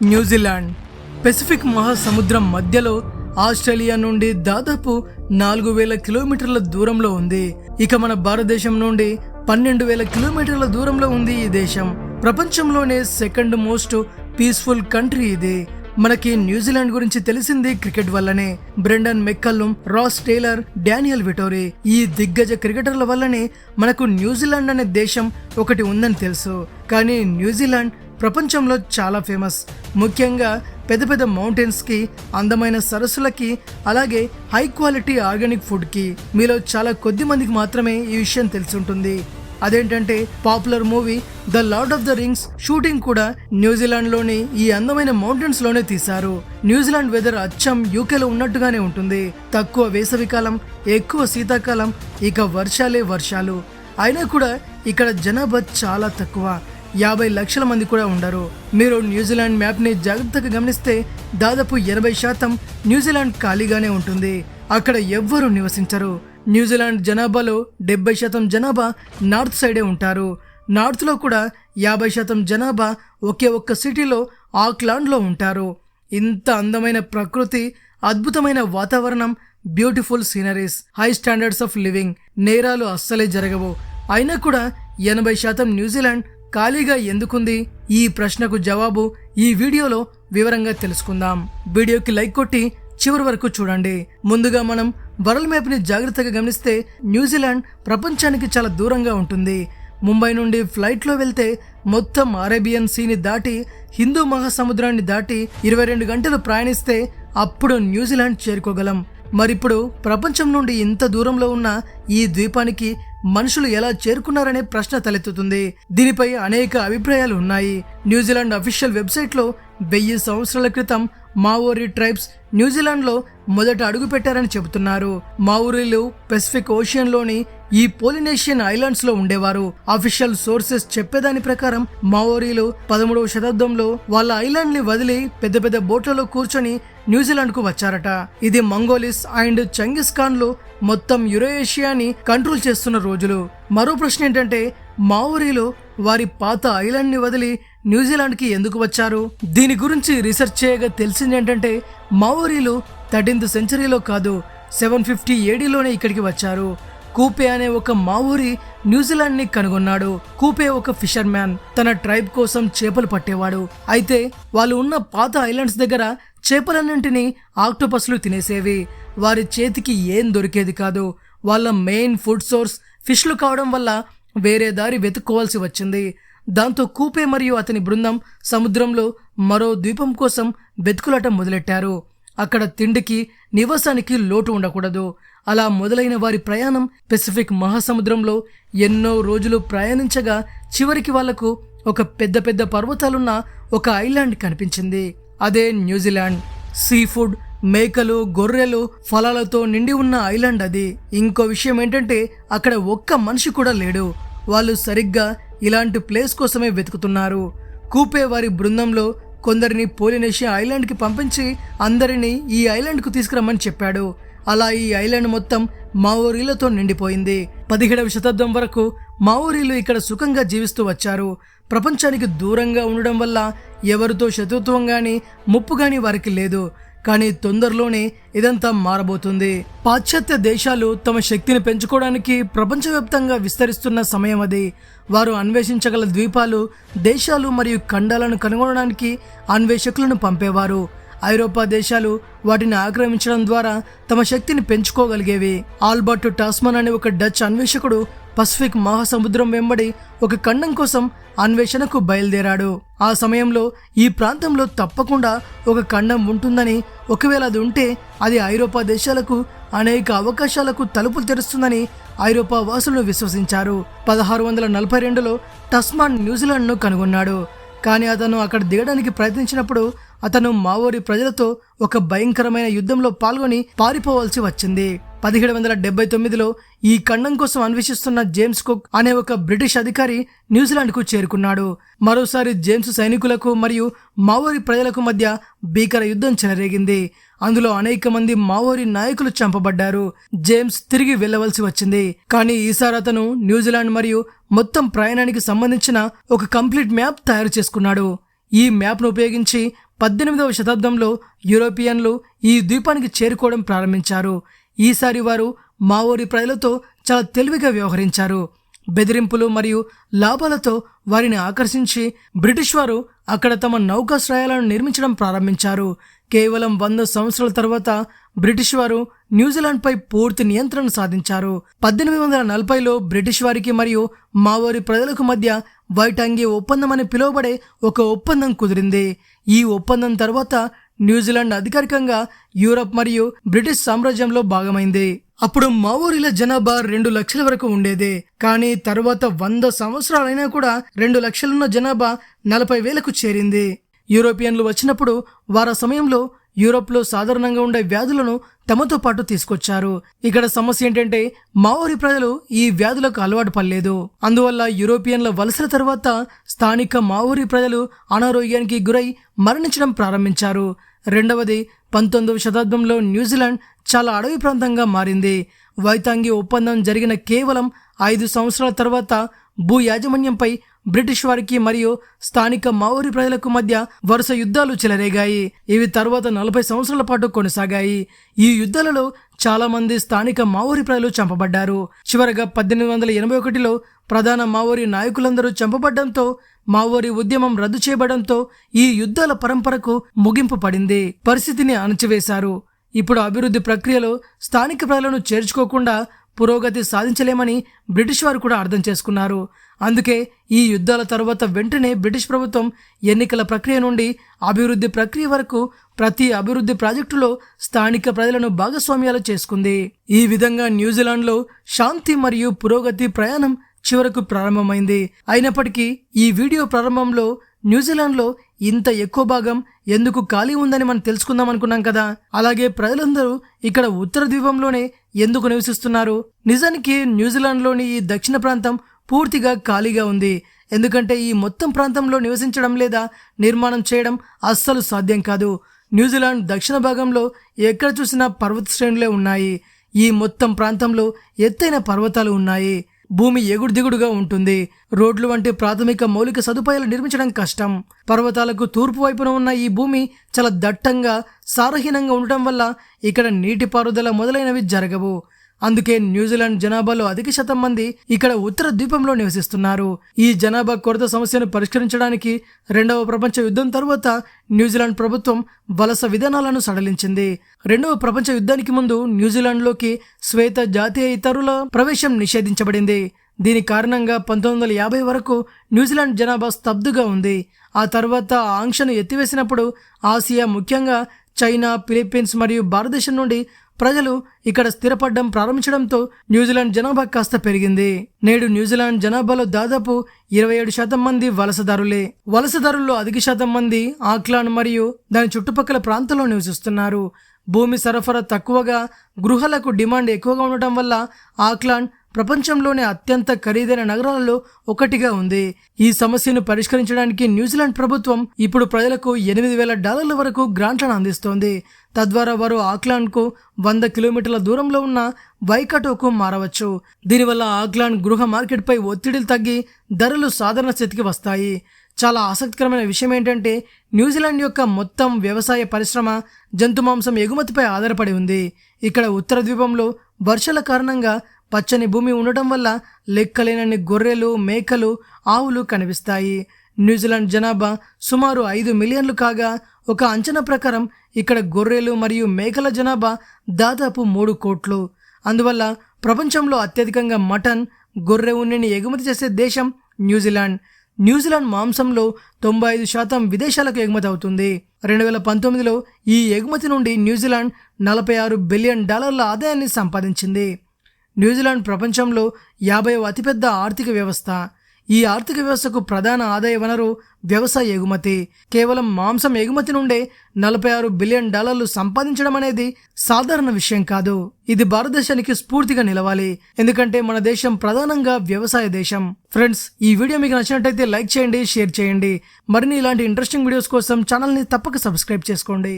New Zealand Pacific మహాసముద్రం మధ్యలో Australia నుండి దాదాపు 4000 కిలోమీటర్ల దూరంలో ఉంది. ఇక మన భారతదేశం నుండి 12,000 కిలోమీటర్ల దూరంలో ఉంది ఈ దేశం. ప్రపంచంలోనే సెకండ్ మోస్ట్ పీస్ఫుల్ కంట్రీ ఇది. మనకి న్యూజిలాండ్ గురించి తెలిసింది క్రికెట్ వల్లనే. Brendon McCullum, Ross Taylor, Daniel Vettori ఈ దిగ్గజ క్రికెటర్ల వల్లనే మనకు న్యూజిలాండ్ అనే దేశం ఒకటి ఉందని తెలుసు. కానీ న్యూజిలాండ్ ప్రపంచంలో చాలా ఫేమస్. ముఖ్యంగా పెద్ద పెద్ద మౌంటైన్స్ కి, అందమైన సరస్సులకి, అలాగే హై క్వాలిటీ ఆర్గానిక్ ఫుడ్ కి. మీలో చాలా కొద్ది మందికి మాత్రమే ఈ విషయం తెలుసుంటుంది. అదేంటంటే popular movie the lord of the rings shooting కూడా న్యూజిలాండ్ లోని ఈ అందమైన మౌంటైన్స్ లోనే తీశారు. న్యూజిలాండ్ వెదర్ అచ్చం యూకేలో ఉన్నట్టుగానే ఉంటుంది. తక్కువ వేసవికాలం, ఎక్కువ శీతాకాలం, ఇక వర్షాలే వర్షాలు. అయినా కూడా ఇక్కడ జనాభా చాలా తక్కువ, 50 లక్షల మంది కూడా ఉండరు. మీరు న్యూజిలాండ్ మ్యాప్ ని జాగ్రత్తగా గమనిస్తే దాదాపు 80% న్యూజిలాండ్ ఖాళీగానే ఉంటుంది. అక్కడ ఎవ్వరూ నివసించరు. న్యూజిలాండ్ జనాభాలో 70% జనాభా నార్త్ సైడే ఉంటారు. నార్త్ లో కూడా 50% జనాభా ఒకే ఒక్క సిటీలో ఆక్లాండ్ లో ఉంటారు. ఇంత అందమైన ప్రకృతి, అద్భుతమైన వాతావరణం, beautiful sceneries, high standards of living, నేరాలు అస్సలే జరగవు. అయినా కూడా 80% న్యూజిలాండ్ ఖాళీగా ఎందుకుంది? ఈ ప్రశ్నకు జవాబు ఈ వీడియోలో వివరంగా తెలుసుకుందాం. వీడియోకి లైక్ కొట్టి చివరి వరకు చూడండి. ముందుగా మనం వరల్డ్ మ్యాప్ ని జాగ్రత్తగా గమనిస్తే న్యూజిలాండ్ ప్రపంచానికి చాలా దూరంగా ఉంటుంది. ముంబై నుండి ఫ్లైట్ లో వెళ్తే మొత్తం అరేబియన్ సీని దాటి, హిందూ మహాసముద్రాన్ని దాటి 22 గంటలు ప్రయాణిస్తే అప్పుడు న్యూజిలాండ్ చేరుకోగలం. మరిప్పుడు ప్రపంచం నుండి ఇంత దూరంలో ఉన్న ఈ ద్వీపానికి మనుషులు ఎలా చేరుకున్నారనే ప్రశ్న తలెత్తుతుంది. దీనిపై అనేక అభిప్రాయాలు ఉన్నాయి. న్యూజిలాండ్ అఫీషియల్ వెబ్సైట్ లో 1000 సంవత్సరాల క్రితం మావోరీ ట్రైబ్స్ న్యూజిలాండ్ లో మొదట అడుగు పెట్టారని చెబుతున్నారు. మావోరీలు పెసిఫిక్ ఓషియన్ లోని ఈ పోలినేషియన్ ఐలాండ్స్ లో ఉండేవారు. అఫీషియల్ సోర్సెస్ చెప్పేదాని ప్రకారం మావోరీలు 13వ శతాబ్దంలో వాళ్ళ ఐలాండ్ ని వదిలి పెద్ద పెద్ద బోట్లలో కూర్చొని న్యూజిలాండ్ కు వచ్చారట. ఇది మంగోలిస్ అండ్ చంగిస్ ఖాన్ లు మొత్తం యురేషియాని కంట్రోల్ చేస్తున్న రోజులు. మరో ప్రశ్న ఏంటంటే మావోరీలు వారి పాత ఐలాండ్ ని వదిలి న్యూజిలాండ్ కి ఎందుకు వచ్చారు? దీని గురించి రీసెర్చ్ చేయగా తెలిసింది ఏంటంటే మావోరీలు 13th సెంచరీలో కాదు, 750 ADలోనే ఇక్కడికి వచ్చారు. కూపే అనే ఒక మావోరీ న్యూజిలాండ్ ని కనుగొన్నాడు. కూపే ఒక ఫిషర్ మ్యాన్, తన ట్రైబ్ కోసం చేపలు పట్టేవాడు. అయితే వాళ్ళు ఉన్న పాత ఐలాండ్స్ దగ్గర చేపలన్నింటినీ ఆక్టోపస్లు తినేసేవి. వారి చేతికి ఏం దొరికేది కాదు. వాళ్ళ మెయిన్ ఫుడ్ సోర్స్ ఫిష్లు కావడం వల్ల వేరే దారి వెతుక్కోవాల్సి వచ్చింది. దాంతో కూపే మరియు అతని బృందం సముద్రంలో మరో ద్వీపం కోసం వెతుకులాట మొదలెట్టారు. అక్కడ తిండికి, నివాసానికి లోటు ఉండకూడదు. అలా మొదలైన వారి ప్రయాణం పెసిఫిక్ మహాసముద్రంలో ఎన్నో రోజులు ప్రయాణించగా చివరికి వాళ్లకు ఒక పెద్ద పెద్ద పర్వతాలున్న ఒక ఐలాండ్ కనిపించింది. అదే న్యూజిలాండ్. సీ ఫుడ్, మేకలు, గొర్రెలు, ఫలాలతో నిండి ఉన్న ఐలాండ్ అది. ఇంకో విషయం ఏంటంటే అక్కడ ఒక్క మనిషి కూడా లేడు. వాళ్ళు సరిగ్గా ఇలాంటి ప్లేస్ కోసమే వెతుకుతున్నారు. కూపే వారి బృందంలో కొందరిని పోలినేషియా ఐలాండ్ కి పంపించి అందరినీ ఈ ఐలాండ్ కు తీసుకురమ్మని చెప్పాడు. అలా ఈ ఐలాండ్ మొత్తం మావోరీలతో నిండిపోయింది. 17వ శతాబ్దం వరకు మావోరీలు ఇక్కడ సుఖంగా జీవిస్తూ వచ్చారు. ప్రపంచానికి దూరంగా ఉండడం వల్ల ఎవరితో శత్రుత్వం గాని, ముప్పు గాని వారికి లేదు. కానీ తొందరలోనే ఇదంతా మారబోతుంది. పాశ్చాత్య దేశాలు తమ శక్తిని పెంచుకోవడానికి ప్రపంచవ్యాప్తంగా విస్తరిస్తున్న సమయం అది. వారు అన్వేషించగల ద్వీపాలు, దేశాలు మరియు ఖండాలను కనుగొనడానికి అన్వేషకులను పంపేవారు. ఐరోపా దేశాలు వాటిని ఆక్రమించడం ద్వారా తమ శక్తిని పెంచుకోగలిగేవి. ఆల్బర్ట్ టాస్మన్ అనే ఒక డచ్ అన్వేషకుడు పసిఫిక్ మహాసముద్రం వెంబడి ఒక ఖండం కోసం అన్వేషణకు బయలుదేరాడు. ఆ సమయంలో ఈ ప్రాంతంలో తప్పకుండా ఒక ఖండం ఉంటుందని, ఒకవేళ అది ఉంటే అది ఐరోపా దేశాలకు అనేక అవకాశాలకు తలుపులు తెరుస్తుందని ఐరోపా వాసులను విశ్వసించారు. 1642లో టస్మాన్ న్యూజిలాండ్ ను కనుగొన్నాడు. కానీ అతను అక్కడ దిగడానికి ప్రయత్నించినప్పుడు అతను మావోరీ ప్రజలతో ఒక భయంకరమైన యుద్ధంలో పాల్గొని పారిపోవాల్సి వచ్చింది. 1779లో ఈ ఖండం కోసం అన్వేషిస్తున్న జేమ్స్ కుక్ అనే ఒక బ్రిటిష్ అధికారి న్యూజిలాండ్ కు చేరుకున్నాడు. మరోసారి జేమ్స్ సైనికులకు మరియు మావోరీ ప్రజలకు మధ్య భీకర యుద్ధం చెలరేగింది. అందులో అనేక మంది మావోరీ నాయకులు చంపబడ్డారు. జేమ్స్ తిరిగి వెళ్లవలసి వచ్చింది. కానీ ఈసారి అతను న్యూజిలాండ్ మరియు మొత్తం ప్రయాణానికి సంబంధించిన ఒక కంప్లీట్ మ్యాప్ తయారు చేసుకున్నాడు. ఈ మ్యాప్ ను ఉపయోగించి 18వ శతాబ్దంలో యూరోపియన్లు ఈ ద్వీపానికి చేరుకోవడం ప్రారంభించారు. ఈసారి వారు మావోరి ప్రజలతో చాలా తెలివిగా వ్యవహరించారు. బెదిరింపులు మరియు లాభాలతో వారిని ఆకర్షించి బ్రిటిష్ వారు అక్కడ తమ నౌకాశ్రయాలను నిర్మించడం ప్రారంభించారు. కేవలం 100 సంవత్సరాల తర్వాత బ్రిటిష్ వారు న్యూజిలాండ్పై పూర్తి నియంత్రణ సాధించారు. 1840లో బ్రిటిష్ వారికి మరియు మావోరి ప్రజలకు మధ్య వైటాంగి ఒప్పందం అని పిలువబడే ఒక ఒప్పందం కుదిరింది. ఈ ఒప్పందం తర్వాత న్యూజిలాండ్ అధికారికంగా యూరప్ మరియు బ్రిటిష్ సామ్రాజ్యంలో భాగమైంది. అప్పుడు మావోరీల జనాభా 2 లక్షల వరకు ఉండేది. కానీ తర్వాత 100 సంవత్సరాలైనా కూడా 2 లక్షలున్న జనాభా 40,000కు చేరింది. యూరోపియన్లు వచ్చినప్పుడు వారి సమయంలో యూరోప్లో సాధారణంగా ఉండే వ్యాధులను తమతో పాటు తీసుకొచ్చారు. ఇక్కడ సమస్య ఏంటంటే మావోరి ప్రజలు ఈ వ్యాధులకు అలవాటు పడలేదు. అందువల్ల యూరోపియన్ల వలసల తర్వాత స్థానిక మావోరి ప్రజలు అనారోగ్యానికి గురై మరణించడం ప్రారంభించారు. రెండవది 19వ శతాబ్దంలో న్యూజిలాండ్ చాలా అడవి ప్రాంతంగా మారింది. వైతాంగి ఒప్పందం జరిగిన కేవలం 5 సంవత్సరాల తర్వాత భూ యాజమాన్యంపై బ్రిటిష్ వారికి మరియు స్థానిక మావోరి ప్రజలకు మధ్య వరుస యుద్ధాలు చెలరేగాయి. ఇవి తర్వాత 40 సంవత్సరాల పాటు కొనసాగాయి. ఈ యుద్ధాలలో చాలా మంది స్థానిక మావోరి ప్రజలు చంపబడ్డారు. చివరగా 1881లో ప్రధాన మావోరి నాయకులందరూ చంపబడ్డంతో మావోరి ఉద్యమం రద్దు చేయబడంతో ఈ యుద్ధాల పరంపరకు ముగింపు పడింది. పరిస్థితిని అణచివేశారు. ఇప్పుడు అభివృద్ధి ప్రక్రియలో స్థానిక ప్రజలను చేర్చుకోకుండా పురోగతి సాధించలేమని బ్రిటిష్ వారు కూడా అర్థం చేసుకున్నారు. అందుకే ఈ యుద్ధాల తర్వాత వెంటనే బ్రిటిష్ ప్రభుత్వం ఎన్నికల ప్రక్రియ నుండి అభివృద్ధి ప్రక్రియ వరకు ప్రతి అభివృద్ధి ప్రాజెక్టులో స్థానిక ప్రజలను భాగస్వామ్యాలు చేసుకుంది. ఈ విధంగా న్యూజిలాండ్లో శాంతి మరియు పురోగతి ప్రయాణం చివరకు ప్రారంభమైంది. అయినప్పటికీ ఈ వీడియో ప్రారంభంలో న్యూజిలాండ్లో ఇంత ఎక్కువ భాగం ఎందుకు ఖాళీ ఉందని మనం తెలుసుకుందాం అనుకున్నాం కదా. అలాగే ప్రజలందరూ ఇక్కడ ఉత్తర ద్వీపంలోనే ఎందుకు నివసిస్తున్నారు? నిజానికి న్యూజిలాండ్లోని ఈ దక్షిణ ప్రాంతం పూర్తిగా ఖాళీగా ఉంది. ఎందుకంటే ఈ మొత్తం ప్రాంతంలో నివసించడం లేదా నిర్మాణం చేయడం అస్సలు సాధ్యం కాదు. న్యూజిలాండ్ దక్షిణ భాగంలో ఎక్కడ చూసినా పర్వత శ్రేణులే ఉన్నాయి. ఈ మొత్తం ప్రాంతంలో ఎత్తైన పర్వతాలు ఉన్నాయి. భూమి ఎగుడు దిగుడుగా ఉంటుంది. రోడ్లు వంటి ప్రాథమిక మౌలిక సదుపాయాలు నిర్మించడం కష్టం. పర్వతాలకు తూర్పు వైపున ఉన్న ఈ భూమి చాలా దట్టంగా సారహీనంగా ఉండటం వల్ల ఇక్కడ నీటిపారుదల మొదలైనవి జరగవు. అందుకే న్యూజిలాండ్ జనాభాలో అధిక శాతం మంది ఇక్కడ ఉత్తర ద్వీపంలో నివసిస్తున్నారు. ఈ జనాభా కొరత సమస్యను పరిష్కరించడానికి 2వ ప్రపంచ యుద్ధం తర్వాత న్యూజిలాండ్ ప్రభుత్వం వలస విధానాలను సడలించింది. 2వ ప్రపంచ యుద్ధానికి ముందు న్యూజిలాండ్లోకి శ్వేత జాతీయేతరుల ప్రవేశం నిషేధించబడింది. దీని కారణంగా 1950 వరకు న్యూజిలాండ్ జనాభా స్తబ్దుగా ఉంది. ఆ తర్వాత ఆంక్షను ఎత్తివేసినప్పుడు ఆసియా, ముఖ్యంగా చైనా, ఫిలిప్పీన్స్ మరియు భారతదేశం నుండి ప్రజలు ఇక్కడ స్థిరపడడం ప్రారంభించడంతో న్యూజిలాండ్ జనాభా కాస్త పెరిగింది. నేడు న్యూజిలాండ్ జనాభాలో దాదాపు 27% మంది వలసదారులే. వలసదారుల్లో అధిక శాతం మంది ఆక్లాండ్ మరియు దాని చుట్టుపక్కల ప్రాంతాల్లో నివసిస్తున్నారు. భూమి సరఫరా తక్కువగా, గృహాలకు డిమాండ్ ఎక్కువగా ఉండటం వల్ల ఆక్లాండ్ ప్రపంచంలోనే అత్యంత ఖరీదైన నగరాలలో ఒకటిగా ఉంది. ఈ సమస్యను పరిష్కరించడానికి న్యూజిలాండ్ ప్రభుత్వం ఇప్పుడు ప్రజలకు $8,000 వరకు గ్రాంట్లను అందిస్తోంది. తద్వారా వారు ఆక్లాండ్కు 100 కిలోమీటర్ల దూరంలో ఉన్న వైకాటోకు మారవచ్చు. దీనివల్ల ఆక్లాండ్ గృహ మార్కెట్పై ఒత్తిడిలు తగ్గి ధరలు సాధారణ స్థితికి వస్తాయి. చాలా ఆసక్తికరమైన విషయం ఏంటంటే న్యూజిలాండ్ యొక్క మొత్తం వ్యవసాయ పరిశ్రమ జంతు మాంసం ఎగుమతిపై ఆధారపడి ఉంది. ఇక్కడ ఉత్తర ద్వీపంలో వర్షాల కారణంగా పచ్చని భూమి ఉండటం వల్ల లెక్కలేనన్ని గొర్రెలు, మేకలు, ఆవులు కనిపిస్తాయి. న్యూజిలాండ్ జనాభా సుమారు 5 మిలియన్లు కాగా ఒక అంచనా ప్రకారం ఇక్కడ గొర్రెలు మరియు మేకల జనాభా దాదాపు 3 కోట్లు. అందువల్ల ప్రపంచంలో అత్యధికంగా మటన్, గొర్రె ఉన్నిని ఎగుమతి చేసే దేశం న్యూజిలాండ్. న్యూజిలాండ్ మాంసంలో 95% విదేశాలకు ఎగుమతి అవుతుంది. 2019లో ఈ ఎగుమతి నుండి న్యూజిలాండ్ $46 బిలియన్ ఆదాయాన్ని సంపాదించింది. న్యూజిలాండ్ ప్రపంచంలో 50వ అతిపెద్ద ఆర్థిక వ్యవస్థ. ఈ ఆర్థిక వ్యవస్థకు ప్రధాన ఆదాయ వనరు వ్యవసాయ ఎగుమతి. కేవలం మాంసం ఎగుమతి నుండే $46 బిలియన్ సంపాదించడం అనేది సాధారణ విషయం కాదు. ఇది భారతదేశానికి స్ఫూర్తిగా నిలవాలి. ఎందుకంటే మన దేశం ప్రధానంగా వ్యవసాయ దేశం. ఫ్రెండ్స్, ఈ వీడియో మీకు నచ్చినట్టయితే లైక్ చేయండి, షేర్ చేయండి. మరిన్ని ఇలాంటి ఇంట్రెస్టింగ్ వీడియోస్ కోసం ఛానల్ని తప్పక సబ్స్క్రైబ్ చేసుకోండి.